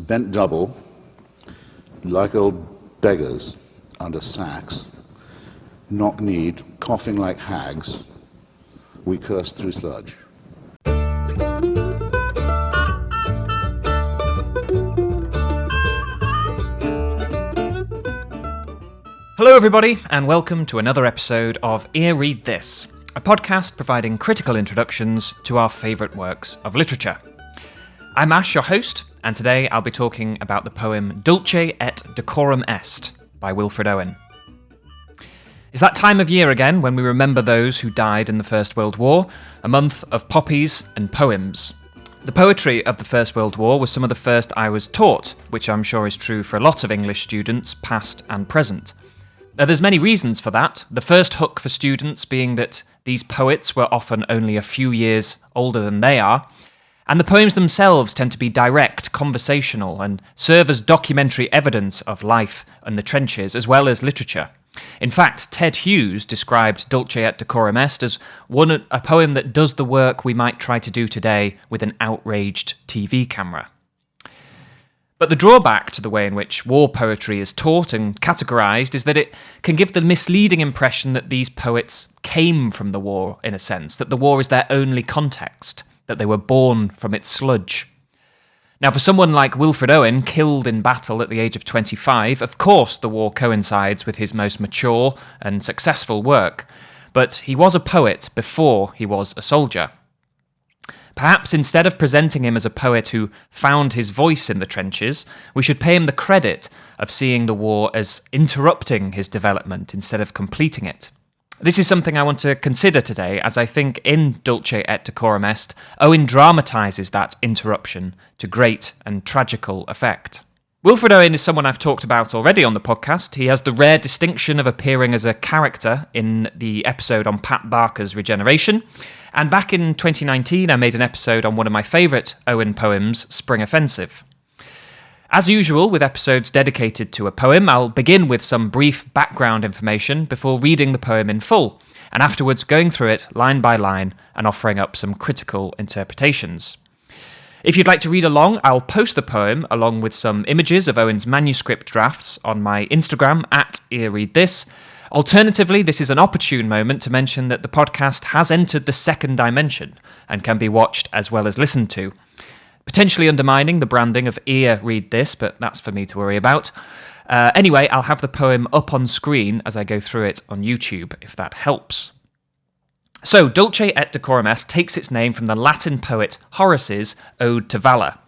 bent double, like old beggars under sacks, knock-kneed, coughing like hags, we cursed through sludge. Hello everybody, and welcome to another episode of earreadthis, a podcast providing critical introductions to our favourite works of literature. I'm Ash, your host, and today I'll be talking about the poem Dulce et Decorum Est by Wilfred Owen. It's that time of year again when we remember those who died in the First World War, a month of poppies and poems. The poetry of the First World War was some of the first I was taught, which I'm sure is true for a lot of English students, past and present. Now, there's many reasons for that, the first hook for students being that these poets were often only a few years older than they are, and the poems themselves tend to be direct, conversational, and serve as documentary evidence of life in the trenches, as well as literature. In fact, Ted Hughes described Dulce et Decorum Est as a poem that does the work we might try to do today with an outraged TV camera. But the drawback to the way in which war poetry is taught and categorised is that it can give the misleading impression that these poets came from the war, in a sense, that the war is their only context, that they were born from its sludge. Now, for someone like Wilfred Owen, killed in battle at the age of 25, of course the war coincides with his most mature and successful work, but he was a poet before he was a soldier. Perhaps instead of presenting him as a poet who found his voice in the trenches, we should pay him the credit of seeing the war as interrupting his development instead of completing it. This is something I want to consider today, as I think in Dulce et Decorum Est, Owen dramatises that interruption to great and tragical effect. Wilfred Owen is someone I've talked about already on the podcast. He has the rare distinction of appearing as a character in the episode on Pat Barker's Regeneration, and back in 2019 I made an episode on one of my favourite Owen poems, Spring Offensive. As usual with episodes dedicated to a poem, I'll begin with some brief background information before reading the poem in full, and afterwards going through it line by line and offering up some critical interpretations. If you'd like to read along, I'll post the poem along with some images of Owen's manuscript drafts on my Instagram at earreadthis. Alternatively, this is an opportune moment to mention that the podcast has entered the second dimension and can be watched as well as listened to, potentially undermining the branding of earreadthis, but that's for me to worry about. Anyway, I'll have the poem up on screen as I go through it on YouTube, if that helps. So, Dulce et Decorum Est takes its name from the Latin poet Horace's Ode to Valour.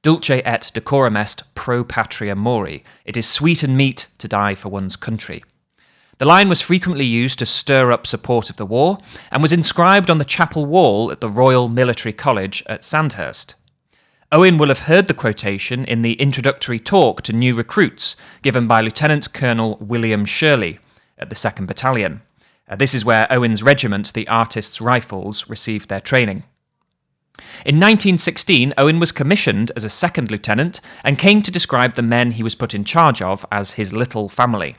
Dulce et Decorum Est pro patria mori. It is sweet and meet to die for one's country. The line was frequently used to stir up support of the war, and was inscribed on the chapel wall at the Royal Military College at Sandhurst. Owen will have heard the quotation in the introductory talk to new recruits given by Lieutenant Colonel William Shirley at the 2nd Battalion. This is where Owen's regiment, the Artists' Rifles, received their training. In 1916, Owen was commissioned as a second lieutenant and came to describe the men he was put in charge of as his little family.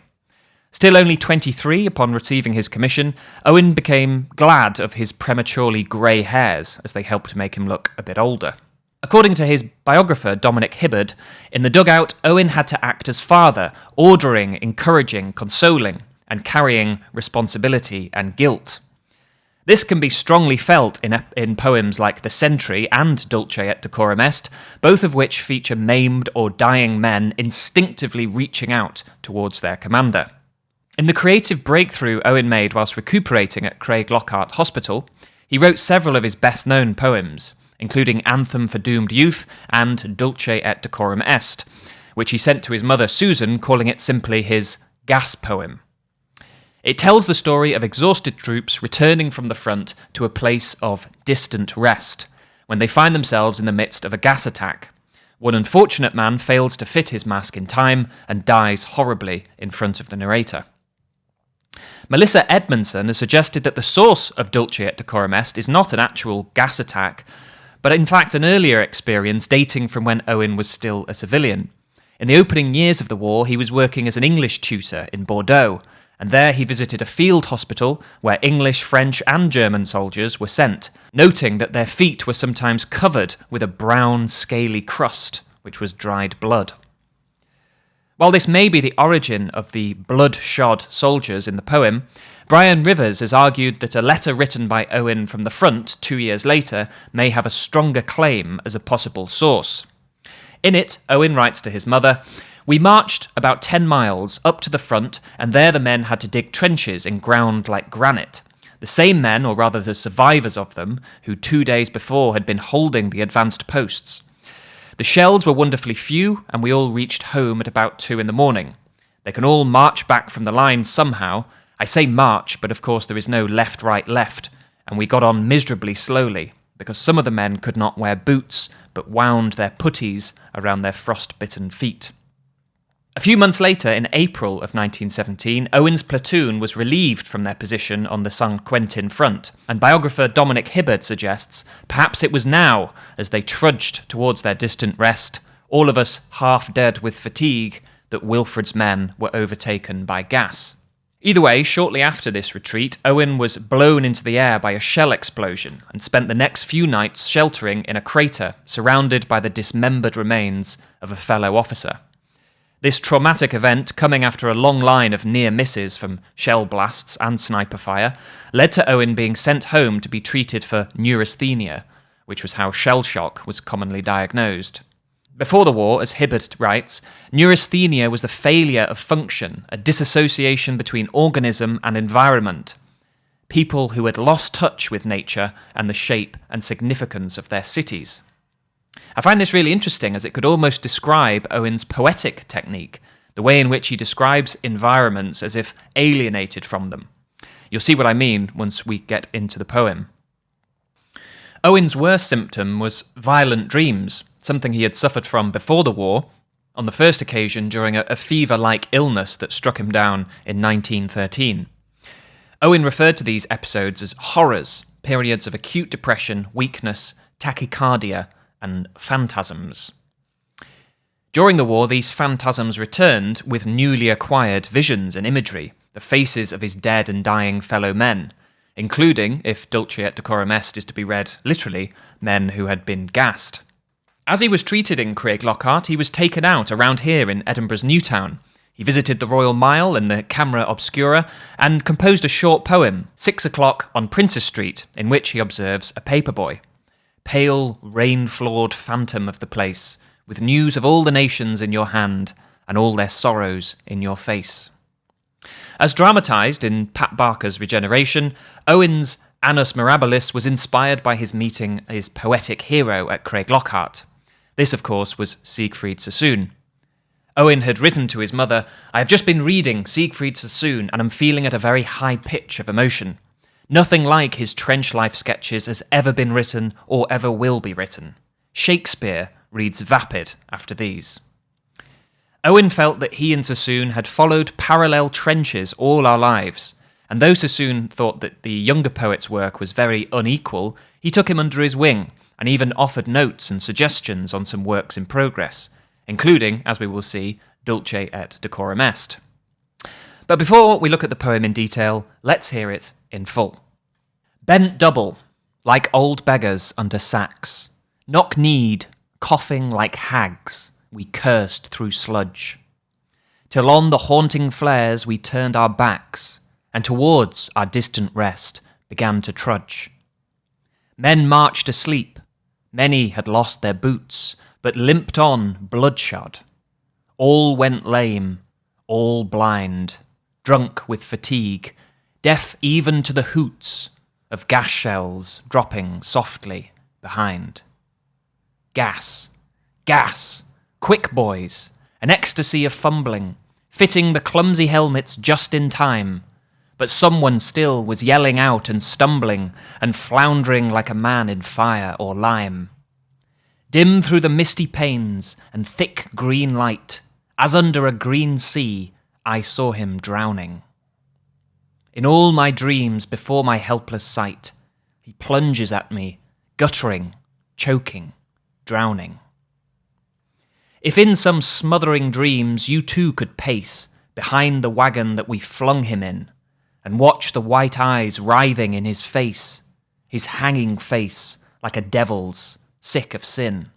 Still only 23 upon receiving his commission, Owen became glad of his prematurely grey hairs as they helped to make him look a bit older. According to his biographer, Dominic Hibbard, in the dugout, Owen had to act as father, ordering, encouraging, consoling, and carrying responsibility and guilt. This can be strongly felt in poems like The Sentry and Dulce et Decorum Est, both of which feature maimed or dying men instinctively reaching out towards their commander. In the creative breakthrough Owen made whilst recuperating at Craig Lockhart Hospital, he wrote several of his best-known poems, including Anthem for Doomed Youth and Dulce et Decorum Est, which he sent to his mother Susan, calling it simply his gas poem. It tells the story of exhausted troops returning from the front to a place of distant rest, when they find themselves in the midst of a gas attack. One unfortunate man fails to fit his mask in time and dies horribly in front of the narrator. Melissa Edmondson has suggested that the source of Dulce et Decorum Est is not an actual gas attack, but in fact an earlier experience dating from when Owen was still a civilian. In the opening years of the war, he was working as an English tutor in Bordeaux, and there he visited a field hospital where English, French and German soldiers were sent, noting that their feet were sometimes covered with a brown, scaly crust, which was dried blood. While this may be the origin of the blood-shod soldiers in the poem, Brian Rivers has argued that a letter written by Owen from the front 2 years later may have a stronger claim as a possible source. In it, Owen writes to his mother, "We marched about 10 miles up to the front, and there the men had to dig trenches in ground like granite. The same men, or rather the survivors of them, who 2 days before had been holding the advanced posts. The shells were wonderfully few, and we all reached home at about 2 in the morning. They can all march back from the lines somehow. I say march, but of course there is no left, right, left, and we got on miserably slowly, because some of the men could not wear boots, but wound their puttees around their frost-bitten feet." A few months later, in April of 1917, Owen's platoon was relieved from their position on the St. Quentin front, and biographer Dominic Hibberd suggests perhaps it was now, as they trudged towards their distant rest, all of us half dead with fatigue, that Wilfred's men were overtaken by gas. Either way, shortly after this retreat, Owen was blown into the air by a shell explosion and spent the next few nights sheltering in a crater surrounded by the dismembered remains of a fellow officer. This traumatic event, coming after a long line of near misses from shell blasts and sniper fire, led to Owen being sent home to be treated for neurasthenia, which was how shell shock was commonly diagnosed. Before the war, as Hibberd writes, neurasthenia was a failure of function, a disassociation between organism and environment. People who had lost touch with nature and the shape and significance of their cities. I find this really interesting, as it could almost describe Owen's poetic technique, the way in which he describes environments as if alienated from them. You'll see what I mean once we get into the poem. Owen's worst symptom was violent dreams, something he had suffered from before the war, on the first occasion during a fever-like illness that struck him down in 1913. Owen referred to these episodes as horrors, periods of acute depression, weakness, tachycardia, and phantasms. During the war, these phantasms returned with newly acquired visions and imagery, the faces of his dead and dying fellow men, including, if Dulce et Decorum Est is to be read literally, men who had been gassed. As he was treated in Craiglockhart, he was taken out around here in Edinburgh's New Town. He visited the Royal Mile and the Camera Obscura and composed a short poem, 6 o'clock on Princes Street, in which he observes a paperboy. Pale, rain-floored phantom of the place, with news of all the nations in your hand and all their sorrows in your face. As dramatised in Pat Barker's Regeneration, Owen's Annus Mirabilis was inspired by his meeting his poetic hero at Craiglockhart. This, of course, was Siegfried Sassoon. Owen had written to his mother, "I have just been reading Siegfried Sassoon and am feeling at a very high pitch of emotion. Nothing like his trench life sketches has ever been written or ever will be written. Shakespeare reads vapid after these." Owen felt that he and Sassoon had followed parallel trenches all our lives, and though Sassoon thought that the younger poet's work was very unequal, he took him under his wing and even offered notes and suggestions on some works in progress, including, as we will see, Dulce et Decorum Est. But before we look at the poem in detail, let's hear it in full. Bent double, like old beggars under sacks, knock-kneed, coughing like hags, we cursed through sludge, till on the haunting flares we turned our backs, and towards our distant rest began to trudge. Men marched asleep, many had lost their boots, but limped on bloodshot. All went lame, all blind, drunk with fatigue, deaf even to the hoots of gas shells dropping softly behind. Gas, gas, quick boys, an ecstasy of fumbling, fitting the clumsy helmets just in time, but someone still was yelling out and stumbling and floundering like a man in fire or lime. Dim through the misty panes and thick green light, as under a green sea, I saw him drowning. In all my dreams before my helpless sight, he plunges at me, guttering, choking, drowning. If in some smothering dreams you too could pace behind the wagon that we flung him in, and watch the white eyes writhing in his face, his hanging face like a devil's, sick of sin.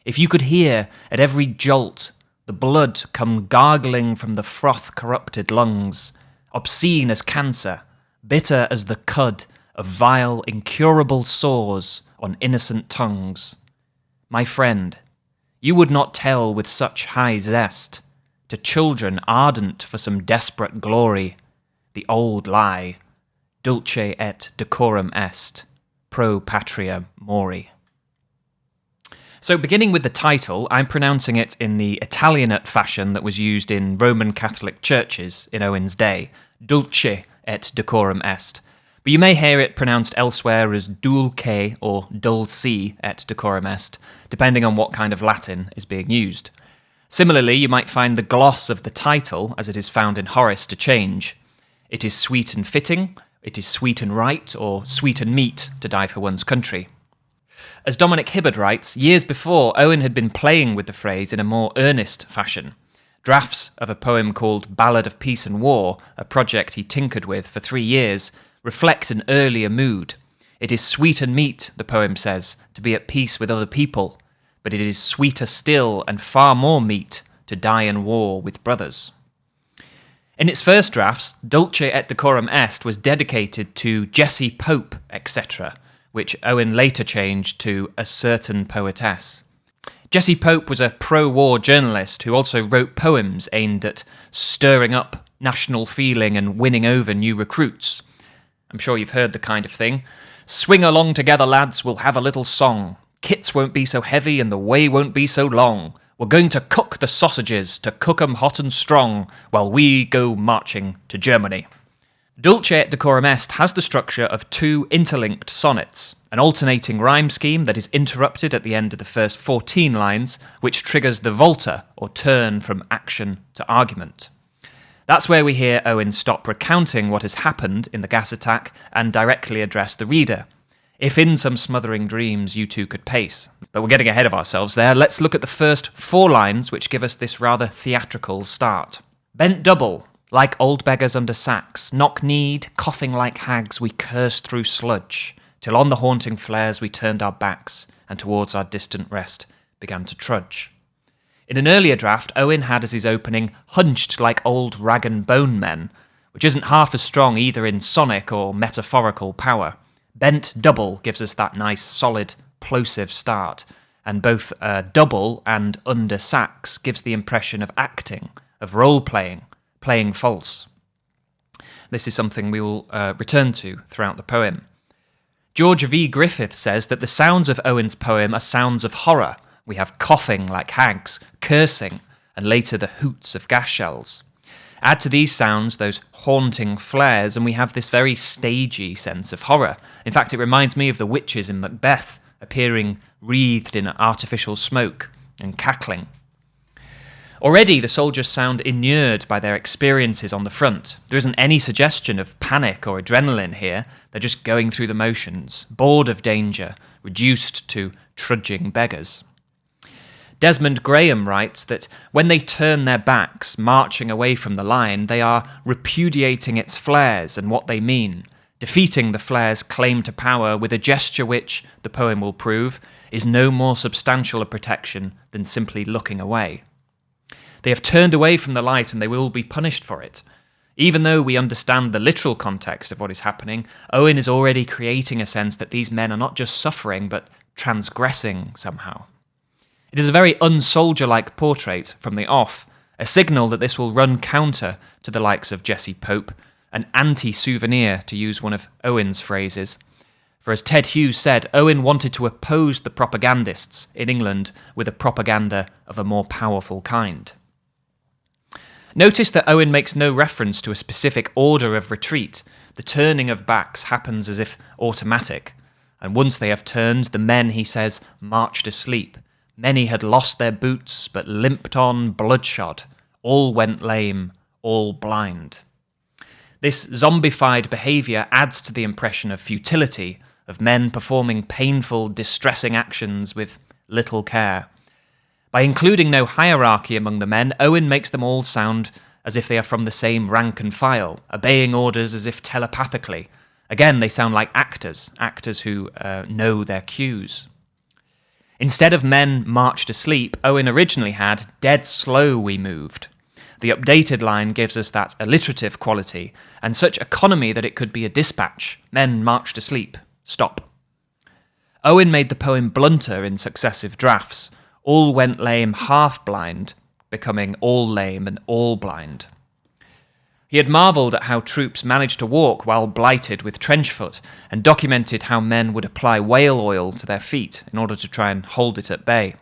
If you could hear at every jolt the blood come gargling from the froth-corrupted lungs, obscene as cancer, bitter as the cud of vile, incurable sores on innocent tongues. My friend, you would not tell with such high zest to children ardent for some desperate glory the old lie, Dulce et decorum est, pro patria mori. So beginning with the title, I'm pronouncing it in the Italianate fashion that was used in Roman Catholic churches in Owen's day, Dulce et decorum est. But you may hear it pronounced elsewhere as Dulce or Dulce et decorum est, depending on what kind of Latin is being used. Similarly, you might find the gloss of the title, as it is found in Horace, to change. It is sweet and fitting, it is sweet and right, or sweet and meet to die for one's country. As Dominic Hibbard writes, years before, Owen had been playing with the phrase in a more earnest fashion. Drafts of a poem called Ballad of Peace and War, a project he tinkered with for 3 years, reflect an earlier mood. It is sweet and meet, the poem says, to be at peace with other people, but it is sweeter still and far more meet to die in war with brothers. In its first drafts, Dulce et decorum est was dedicated to Jessie Pope, etc., which Owen later changed to a certain poetess. Jessie Pope was a pro-war journalist who also wrote poems aimed at stirring up national feeling and winning over new recruits. I'm sure you've heard the kind of thing. Swing along together, lads, we'll have a little song. Kits won't be so heavy and the way won't be so long. We're going to cook the sausages, to cook 'em hot and strong, while we go marching to Germany. Dulce et decorum est has the structure of 2 interlinked sonnets, an alternating rhyme scheme that is interrupted at the end of the first 14 lines, which triggers the volta, or turn from action to argument. That's where we hear Owen stop recounting what has happened in the gas attack and directly address the reader. If in some smothering dreams you two could pace. But we're getting ahead of ourselves there. Let's look at the first 4 lines, which give us this rather theatrical start. Bent double, like old beggars under sacks, knock-kneed, coughing like hags, we cursed through sludge, till on the haunting flares we turned our backs, and towards our distant rest began to trudge. In an earlier draft, Owen had as his opening, hunched like old rag and bone men, which isn't half as strong either in sonic or metaphorical power. Bent double gives us that nice, solid, plosive start, and both double and under sax gives the impression of acting, of role-playing, playing false. This is something we will return to throughout the poem. George V. Griffith says that the sounds of Owen's poem are sounds of horror. We have coughing like hags, cursing, and later the hoots of gas shells. Add to these sounds those haunting flares, and we have this very stagey sense of horror. In fact, it reminds me of the witches in Macbeth, appearing wreathed in artificial smoke and cackling. Already the soldiers sound inured by their experiences on the front. There isn't any suggestion of panic or adrenaline here. They're just going through the motions, bored of danger, reduced to trudging beggars. Desmond Graham writes that when they turn their backs, marching away from the line, they are repudiating its flares and what they mean, defeating the flare's claim to power with a gesture which, the poem will prove, is no more substantial a protection than simply looking away. They have turned away from the light and they will be punished for it. Even though we understand the literal context of what is happening, Owen is already creating a sense that these men are not just suffering, but transgressing somehow. It is a very unsoldier-like portrait from the off, a signal that this will run counter to the likes of Jessie Pope, an anti-souvenir, to use one of Owen's phrases. For as Ted Hughes said, Owen wanted to oppose the propagandists in England with a propaganda of a more powerful kind. Notice that Owen makes no reference to a specific order of retreat. The turning of backs happens as if automatic, and once they have turned, the men, he says, marched asleep. Many had lost their boots, but limped on bloodshot. All went lame, all blind. This zombified behaviour adds to the impression of futility, of men performing painful, distressing actions with little care. By including no hierarchy among the men, Owen makes them all sound as if they are from the same rank and file, obeying orders as if telepathically. Again, they sound like actors who know their cues. Instead of men marched asleep, Owen originally had dead slow we moved. The updated line gives us that alliterative quality and such economy that it could be a dispatch. Men marched asleep. Stop. Owen made the poem blunter in successive drafts. All went lame half blind, becoming all lame and all blind. He had marvelled at how troops managed to walk while blighted with trench foot, and documented how men would apply whale oil to their feet in order to try and hold it at bay.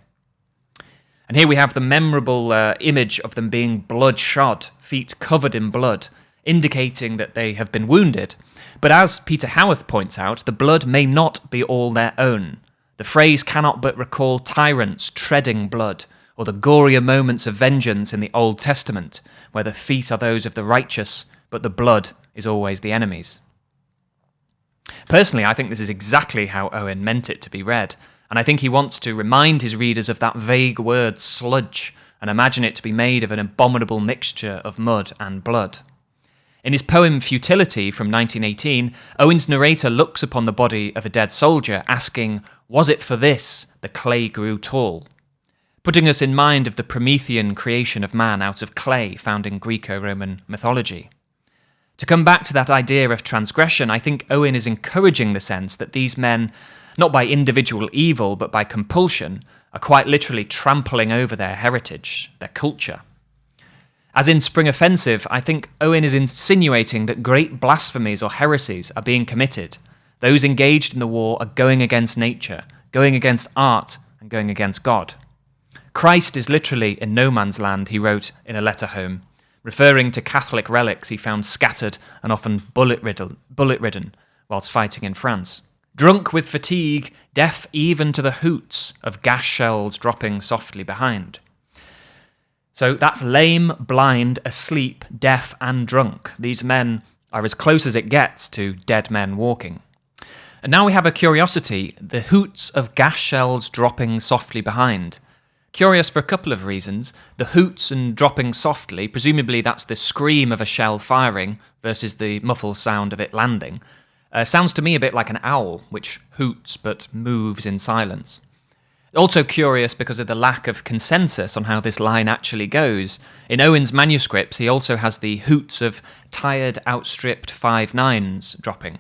And here we have the memorable image of them being bloodshot, feet covered in blood, indicating that they have been wounded. But as Peter Howarth points out, the blood may not be all their own. The phrase cannot but recall tyrants treading blood, or the gorier moments of vengeance in the Old Testament, where the feet are those of the righteous, but the blood is always the enemy's. Personally, I think this is exactly how Owen meant it to be read, and I think he wants to remind his readers of that vague word sludge, and imagine it to be made of an abominable mixture of mud and blood. In his poem Futility from 1918, Owen's narrator looks upon the body of a dead soldier, asking, "Was it for this the clay grew tall?" Putting us in mind of the Promethean creation of man out of clay found in Greco-Roman mythology. To come back to that idea of transgression, I think Owen is encouraging the sense that these men, not by individual evil but by compulsion, are quite literally trampling over their heritage, their culture. As in Spring Offensive, I think Owen is insinuating that great blasphemies or heresies are being committed. Those engaged in the war are going against nature, going against art, and going against God. Christ is literally in no man's land, he wrote in a letter home, referring to Catholic relics he found scattered and often bullet-ridden whilst fighting in France. Drunk with fatigue, deaf even to the hoots of gas shells dropping softly behind. So that's lame, blind, asleep, deaf and drunk. These men are as close as it gets to dead men walking. And now we have a curiosity, the hoots of gas shells dropping softly behind. Curious for a couple of reasons. The hoots and dropping softly, presumably that's the scream of a shell firing versus the muffled sound of it landing. Sounds to me a bit like an owl, which hoots but moves in silence. Also curious because of the lack of consensus on how this line actually goes. In Owen's manuscripts, he also has the hoots of tired, outstripped 5/9s dropping.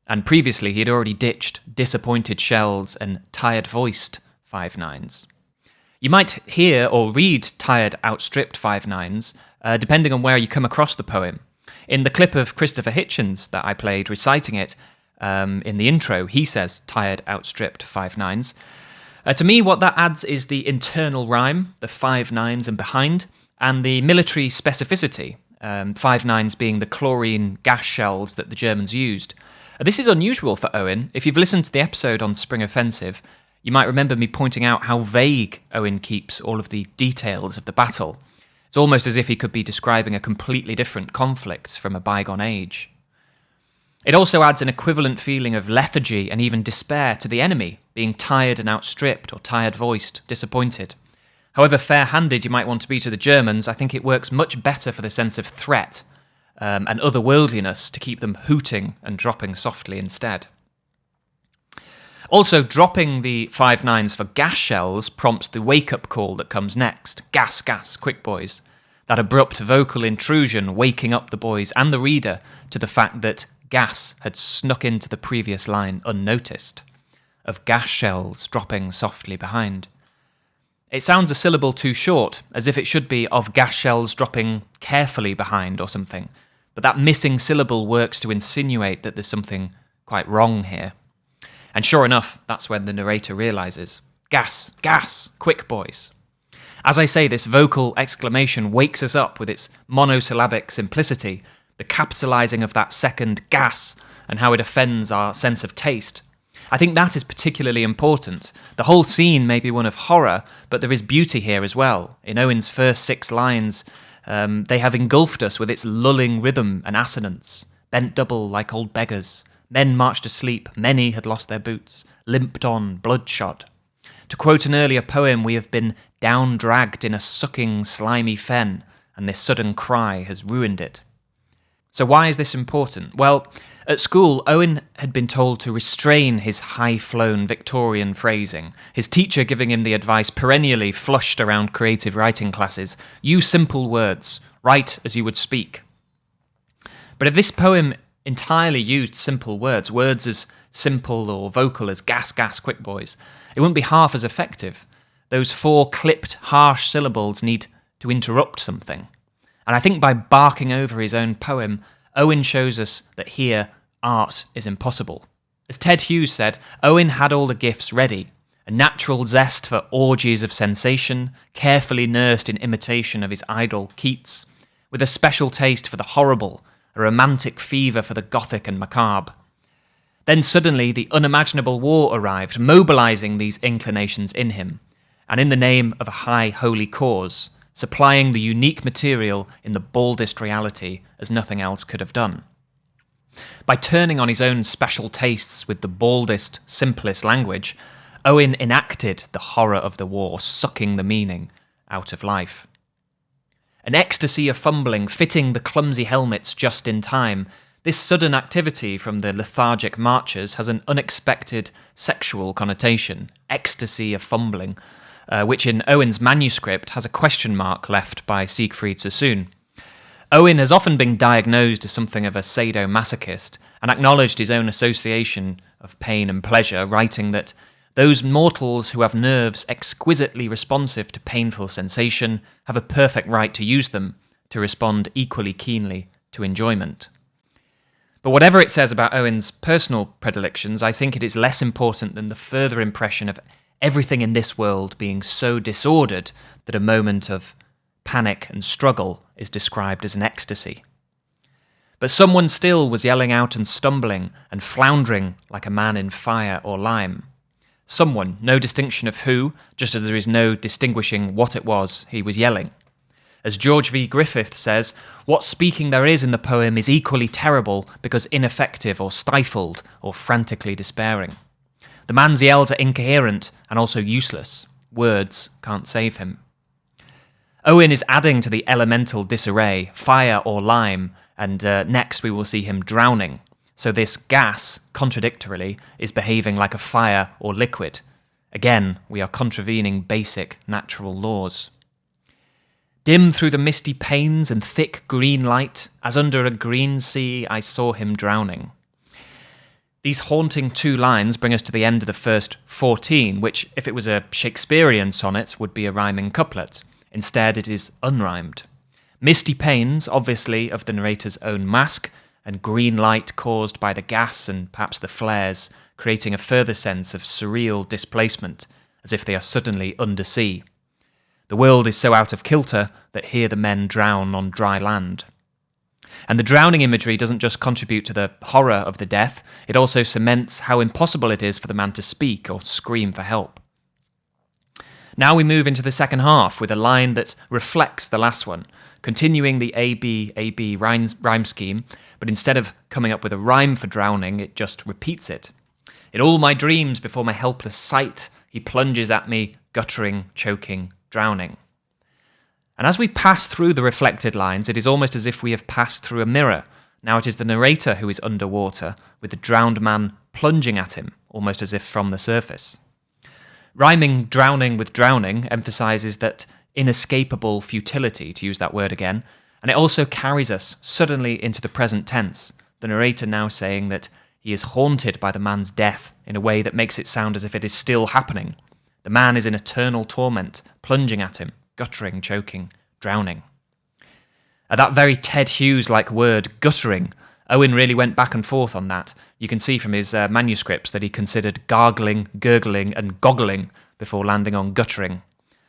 And previously, he had already ditched disappointed shells and tired-voiced 5/9s. You might hear or read tired, outstripped 5/9s, depending on where you come across the poem. In the clip of Christopher Hitchens that I played reciting it in the intro, he says tired, outstripped 5/9s. To me, what that adds is the internal rhyme, the 5/9s and behind, and the military specificity, 5/9s being the chlorine gas shells that the Germans used. This is unusual for Owen. If you've listened to the episode on Spring Offensive, you might remember me pointing out how vague Owen keeps all of the details of the battle. It's almost as if he could be describing a completely different conflict from a bygone age. It also adds an equivalent feeling of lethargy and even despair to the enemy, being tired and outstripped or tired-voiced, disappointed. However fair-handed you might want to be to the Germans, I think it works much better for the sense of threat and otherworldliness to keep them hooting and dropping softly instead. Also, dropping the 5/9s for gas shells prompts the wake-up call that comes next. Gas, gas, quick boys. That abrupt vocal intrusion waking up the boys and the reader to the fact that gas had snuck into the previous line unnoticed, of gas shells dropping softly behind. It sounds a syllable too short, as if it should be of gas shells dropping carefully behind or something, but that missing syllable works to insinuate that there's something quite wrong here. And sure enough, that's when the narrator realises. Gas, gas, quick boys. As I say, this vocal exclamation wakes us up with its monosyllabic simplicity, the capitalising of that second gas, and how it offends our sense of taste. I think that is particularly important. The whole scene may be one of horror, but there is beauty here as well. In Owen's first 6 lines, they have engulfed us with its lulling rhythm and assonance, bent double like old beggars. Men marched asleep, many had lost their boots, limped on, bloodshot. To quote an earlier poem, we have been down-dragged in a sucking, slimy fen, and this sudden cry has ruined it. So why is this important? Well, At school, Owen had been told to restrain his high-flown Victorian phrasing, his teacher giving him the advice perennially flushed around creative writing classes: use simple words, write as you would speak. But if this poem entirely used simple words, words as simple or vocal as gas, gas, quick boys, it wouldn't be half as effective. Those 4 clipped, harsh syllables need to interrupt something. And I think by barking over his own poem, Owen shows us that here, art is impossible. As Ted Hughes said, Owen had all the gifts ready: a natural zest for orgies of sensation, carefully nursed in imitation of his idol Keats, with a special taste for the horrible, a romantic fever for the gothic and macabre. Then suddenly the unimaginable war arrived, mobilising these inclinations in him, and in the name of a high holy cause, supplying the unique material in the baldest reality as nothing else could have done. By turning on his own special tastes with the baldest, simplest language, Owen enacted the horror of the war, sucking the meaning out of life. An ecstasy of fumbling, fitting the clumsy helmets just in time, this sudden activity from the lethargic marchers has an unexpected sexual connotation, ecstasy of fumbling, which in Owen's manuscript has a question mark left by Siegfried Sassoon. Owen has often been diagnosed as something of a sadomasochist and acknowledged his own association of pain and pleasure, writing that those mortals who have nerves exquisitely responsive to painful sensation have a perfect right to use them to respond equally keenly to enjoyment. But whatever it says about Owen's personal predilections, I think it is less important than the further impression of everything in this world being so disordered that a moment of panic and struggle is described as an ecstasy. But someone still was yelling out and stumbling and floundering like a man in fire or lime. Someone, no distinction of who, just as there is no distinguishing what it was he was yelling. As George V. Griffith says, what speaking there is in the poem is equally terrible because ineffective or stifled or frantically despairing. The man's yells are incoherent and also useless. Words can't save him. Owen is adding to the elemental disarray, fire or lime, and next we will see him drowning. So this gas, contradictorily, is behaving like a fire or liquid. Again, we are contravening basic natural laws. Dim through the misty panes and thick green light, as under a green sea I saw him drowning. These haunting 2 lines bring us to the end of the first 14, which, if it was a Shakespearean sonnet, would be a rhyming couplet. Instead, it is unrhymed. Misty panes, obviously of the narrator's own mask, and green light caused by the gas and perhaps the flares, creating a further sense of surreal displacement, as if they are suddenly undersea. The world is so out of kilter that here the men drown on dry land. And the drowning imagery doesn't just contribute to the horror of the death, it also cements how impossible it is for the man to speak or scream for help. Now we move into the second half with a line that reflects the last one, continuing the A-B rhyme scheme, but instead of coming up with a rhyme for drowning, it just repeats it. In all my dreams before my helpless sight, he plunges at me, guttering, choking, drowning. And as we pass through the reflected lines, it is almost as if we have passed through a mirror. Now it is the narrator who is underwater, with the drowned man plunging at him, almost as if from the surface. Rhyming drowning with drowning emphasises that inescapable futility, to use that word again, and it also carries us suddenly into the present tense, the narrator now saying that he is haunted by the man's death in a way that makes it sound as if it is still happening. The man is in eternal torment, plunging at him, guttering, choking, drowning. At that very Ted Hughes-like word, guttering, Owen really went back and forth on that. You can see from his manuscripts that he considered gargling, gurgling, and goggling before landing on guttering.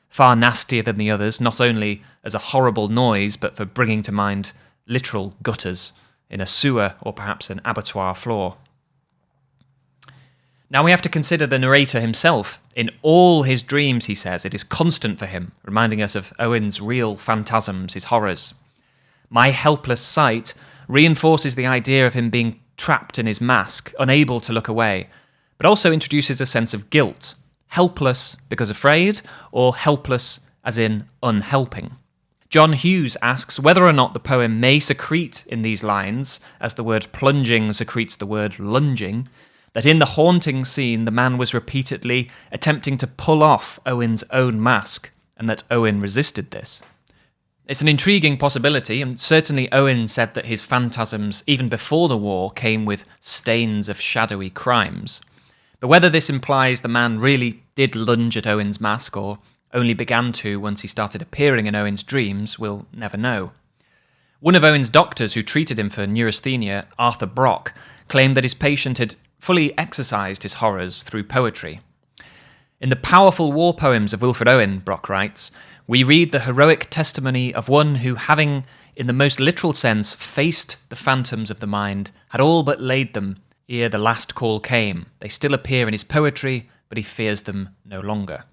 Far nastier than the others, not only as a horrible noise, but for bringing to mind literal gutters in a sewer or perhaps an abattoir floor. Now we have to consider the narrator himself. In all his dreams, he says, it is constant for him, reminding us of Owen's real phantasms, his horrors. My helpless sight reinforces the idea of him being trapped in his mask, unable to look away, but also introduces a sense of guilt. Helpless because afraid, or helpless as in unhelping. John Hughes asks whether or not the poem may secrete in these lines, as the word plunging secretes the word lunging, that in the haunting scene the man was repeatedly attempting to pull off Owen's own mask, and that Owen resisted this. It's an intriguing possibility, and certainly Owen said that his phantasms, even before the war, came with stains of shadowy crimes. But whether this implies the man really did lunge at Owen's mask, or only began to once he started appearing in Owen's dreams, we'll never know. One of Owen's doctors who treated him for neurasthenia, Arthur Brock, claimed that his patient had fully exorcised his horrors through poetry. In the powerful war poems of Wilfred Owen, Brock writes, we read the heroic testimony of one who, having, in the most literal sense, faced the phantoms of the mind, had all but laid them ere the last call came. They still appear in his poetry, but he fears them no longer.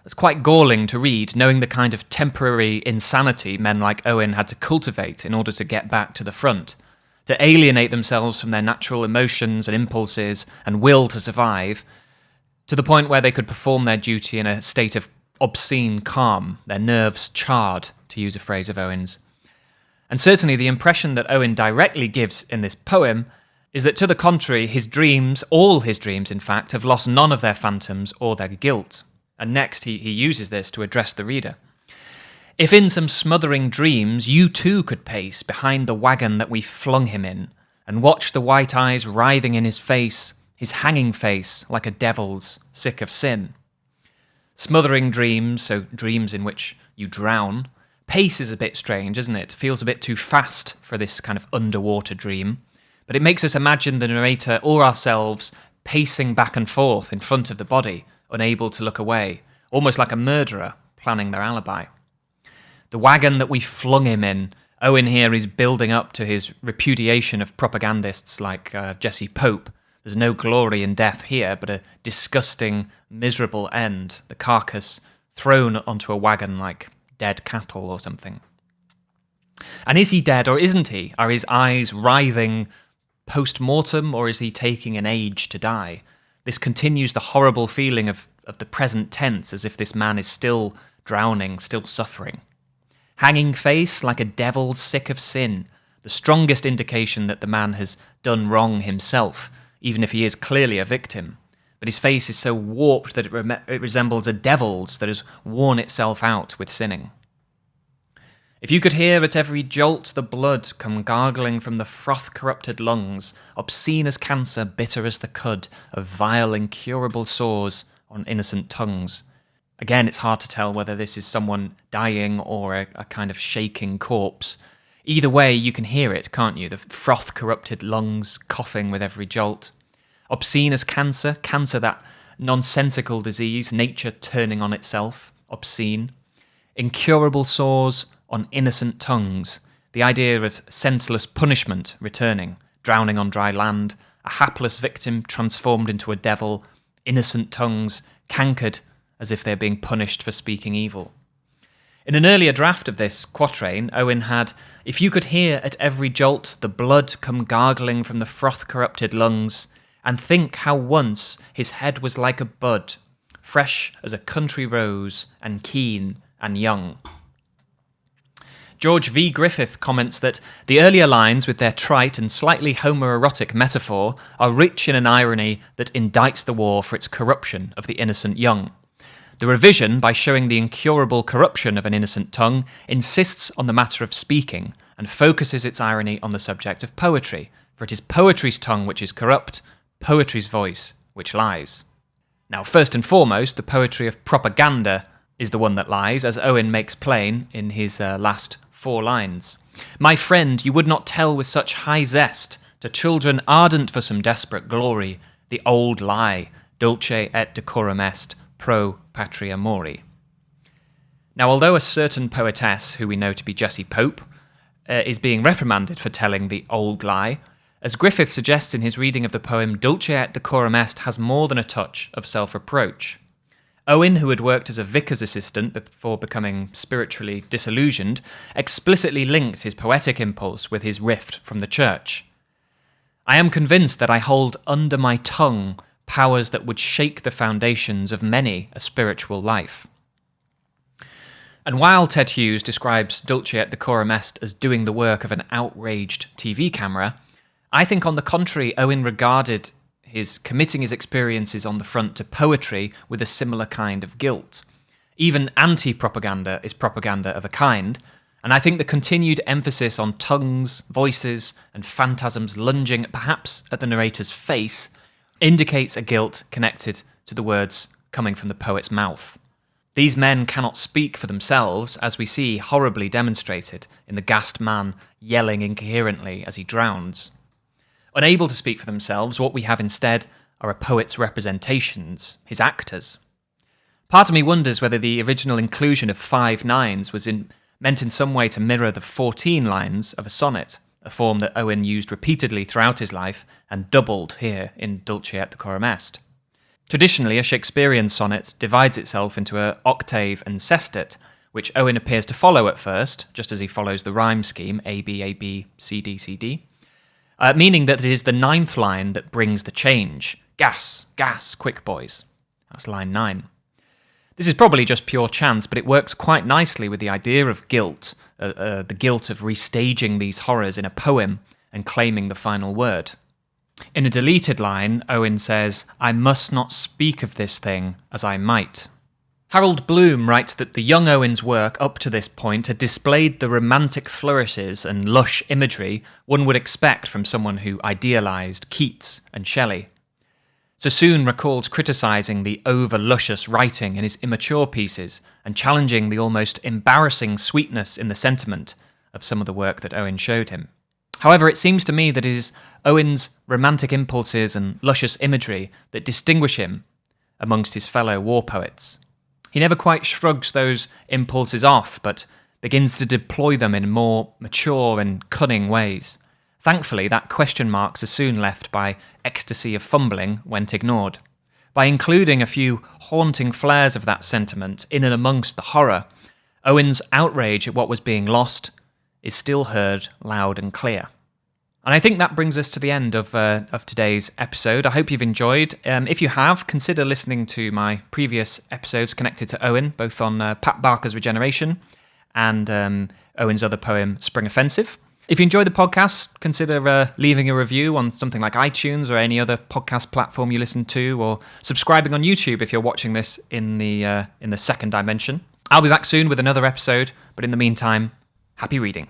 It's quite galling to read, knowing the kind of temporary insanity men like Owen had to cultivate in order to get back to the front, to alienate themselves from their natural emotions and impulses and will to survive, to the point where they could perform their duty in a state of obscene calm, their nerves charred, to use a phrase of Owen's. And certainly the impression that Owen directly gives in this poem is that, to the contrary, his dreams, all his dreams in fact, have lost none of their phantoms or their guilt. And next he uses this to address the reader. If in some smothering dreams you too could pace behind the wagon that we flung him in, and watch the white eyes writhing in his hanging face like a devil's, sick of sin. Smothering dreams, so dreams in which you drown. Pace is a bit strange, isn't it? Feels a bit too fast for this kind of underwater dream. But it makes us imagine the narrator or ourselves pacing back and forth in front of the body, unable to look away, almost like a murderer planning their alibi. The wagon that we flung him in, Owen here is building up to his repudiation of propagandists like Jesse Pope. There's no glory in death here, but a disgusting, miserable end, the carcass thrown onto a wagon like dead cattle or something. And is he dead or isn't he? Are his eyes writhing post-mortem, or is he taking an age to die? This continues the horrible feeling of the present tense, as if this man is still drowning, still suffering. Hanging face like a devil sick of sin, the strongest indication that the man has done wrong himself, even if he is clearly a victim. But his face is so warped that it resembles a devil's that has worn itself out with sinning. If you could hear at every jolt the blood come gargling from the froth-corrupted lungs, obscene as cancer, bitter as the cud of vile, incurable sores on innocent tongues. Again, it's hard to tell whether this is someone dying or a kind of shaking corpse. Either way, you can hear it, can't you? The froth-corrupted lungs coughing with every jolt. Obscene as cancer, cancer, that nonsensical disease, nature turning on itself, obscene. Incurable sores on innocent tongues, the idea of senseless punishment returning, drowning on dry land, a hapless victim transformed into a devil, innocent tongues cankered as if they're being punished for speaking evil. In an earlier draft of this quatrain, Owen had, if you could hear at every jolt the blood come gargling from the froth-corrupted lungs, and think how once his head was like a bud, fresh as a country rose, and keen and young. George V. Griffith comments that the earlier lines, with their trite and slightly homoerotic metaphor, are rich in an irony that indicts the war for its corruption of the innocent young. The revision, by showing the incurable corruption of an innocent tongue, insists on the matter of speaking and focuses its irony on the subject of poetry, for it is poetry's tongue which is corrupt, poetry's voice which lies. Now, first and foremost, the poetry of propaganda is the one that lies, as Owen makes plain in his last 4 lines. My friend, you would not tell with such high zest to children ardent for some desperate glory the old lie, Dulce et Decorum Est, pro patria mori. Now, although a certain poetess, who we know to be Jessie Pope, is being reprimanded for telling the old lie, as Griffith suggests in his reading of the poem, Dulce et Decorum Est has more than a touch of self-reproach. Owen, who had worked as a vicar's assistant before becoming spiritually disillusioned, explicitly linked his poetic impulse with his rift from the church. I am convinced that I hold under my tongue powers that would shake the foundations of many a spiritual life. And while Ted Hughes describes Dulce at Decorum Est as doing the work of an outraged TV camera, I think on the contrary, Owen regarded his committing his experiences on the front to poetry with a similar kind of guilt. Even anti-propaganda is propaganda of a kind, and I think the continued emphasis on tongues, voices, and phantasms lunging perhaps at the narrator's face indicates a guilt connected to the words coming from the poet's mouth. These men cannot speak for themselves, as we see horribly demonstrated in the gassed man yelling incoherently as he drowns. Unable to speak for themselves, what we have instead are a poet's representations, his actors. Part of me wonders whether the original inclusion of 5 nines was meant in some way to mirror the 14 lines of a sonnet, a form that Owen used repeatedly throughout his life and doubled here in Dulce et Decorum Est. Traditionally, a Shakespearean sonnet divides itself into an octave and sestet, which Owen appears to follow at first, just as he follows the rhyme scheme A, B, C, D, meaning that it is the 9th line that brings the change. Gas, gas, quick boys. That's line 9. This is probably just pure chance, but it works quite nicely with the idea of guilt, the guilt of restaging these horrors in a poem and claiming the final word. In a deleted line, Owen says, "I must not speak of this thing as I might." Harold Bloom writes that the young Owen's work up to this point had displayed the romantic flourishes and lush imagery one would expect from someone who idealised Keats and Shelley. Sassoon recalls criticising the over-luscious writing in his immature pieces and challenging the almost embarrassing sweetness in the sentiment of some of the work that Owen showed him. However, it seems to me that it is Owen's romantic impulses and luscious imagery that distinguish him amongst his fellow war poets. He never quite shrugs those impulses off, but begins to deploy them in more mature and cunning ways. Thankfully, that question mark Sassoon left by ecstasy of fumbling went ignored. By including a few haunting flares of that sentiment in and amongst the horror, Owen's outrage at what was being lost is still heard loud and clear. And I think that brings us to the end of today's episode. I hope you've enjoyed. If you have, consider listening to my previous episodes connected to Owen, both on Pat Barker's Regeneration and Owen's other poem, Spring Offensive. If you enjoyed the podcast, consider leaving a review on something like iTunes or any other podcast platform you listen to, or subscribing on YouTube if you're watching this in the second dimension. I'll be back soon with another episode, but in the meantime, happy reading.